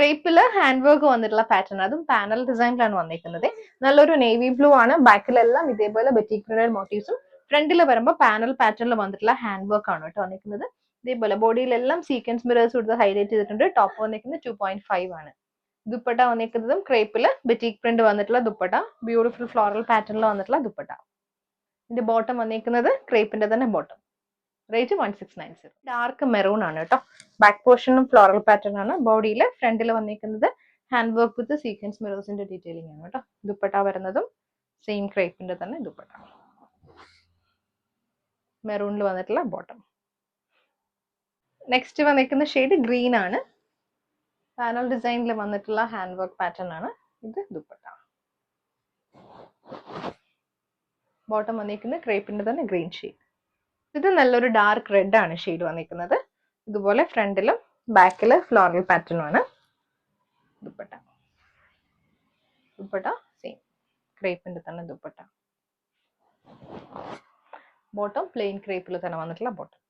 ക്രേപ്പില് hand work വന്നിട്ടുള്ള pattern, അതും panel ഡിസൈനിലാണ് വന്നിരിക്കുന്നത്. നല്ലൊരു നേവി ബ്ലൂ ആണ്. ബാക്കിലെല്ലാം ഇതേപോലെ ബറ്റിക് പ്രിന്റഡ് മോട്ടീവ്സും, ഫ്രണ്ടിൽ വരുമ്പോൾ പാനൽ പാറ്റേണിൽ വന്നിട്ടുള്ള ഹാൻഡ് വർക്ക് ആണ് കേട്ടോ വന്നിരിക്കുന്നത്. ഇതേപോലെ ബോഡിയിലെല്ലാം സീക്വൻസ് മിറേഴ്സ് കൊടുത്ത് ഹൈലൈറ്റ് ചെയ്തിട്ടുണ്ട്. ടോപ്പ് വന്നിരിക്കുന്നത് 2.5 ആണ്. ദുപ്പട്ട വന്നിരിക്കുന്നതും ക്രേപ്പില് ബറ്റിക് പ്രിന്റ് വന്നിട്ടുള്ള ദുപ്പട്ട, ബ്യൂട്ടിഫുൾ ഫ്ലോറൽ പാറ്റേണിൽ വന്നിട്ടുള്ള ദുപ്പട്ട. ഇതിന്റെ ബോട്ടം വന്നിരിക്കുന്നത് ക്രേപ്പിന്റെ തന്നെ ബോട്ടം. റേറ്റ് 1690. ഡാർക്ക് മെറൂൺ ആണ് കേട്ടോ. ബാക്ക് പോർഷനും ഫ്ലോറൽ പാറ്റേൺ ആണ്. ബോഡിയിൽ ഫ്രണ്ടിൽ വന്നിരിക്കുന്നത് ഹാൻഡ് വർക്ക് വിത്ത് സീക്വൻസ് മിറേഴ്സിന്റെ ഡീറ്റെയിലിംഗ് ആണ് കേട്ടോ. ദുപ്പട്ട വരുന്നതും സെയിം ക്രേപ്പിന്റെ തന്നെ ദുപ്പട്ട. മെറൂണിൽ വന്നിട്ടുള്ള ബോട്ടം. നെക്സ്റ്റ് വന്നിരിക്കുന്ന ഷെയ്ഡ് ഗ്രീൻ ആണ്. പാനൽ ഡിസൈനിൽ വന്നിട്ടുള്ള ഹാൻഡ് വർക്ക് പാറ്റേൺ ആണ്. ഇത് ദുപ്പട്ട. ബോട്ടം വന്നിരിക്കുന്നത് ക്രേപ്പിന്റെ തന്നെ ഗ്രീൻ ഷെയ്ഡ്. ഇത് നല്ലൊരു ഡാർക്ക് റെഡ് ആണ് ഷെയ്ഡ് വന്നിരിക്കുന്നത്. ഇതുപോലെ ഫ്രണ്ടിലും ബാക്കില് ഫ്ലോറൽ പാറ്റേൺ ആണ്. ദുപ്പട്ട സെയിം ക്രേപ്പിന്റെ തന്നെ ദുപ്പട്ട. ബോട്ടം പ്ലെയിൻ ക്രേപ്പിൽ തന്നെ വന്നിട്ടുള്ള ബോട്ടം.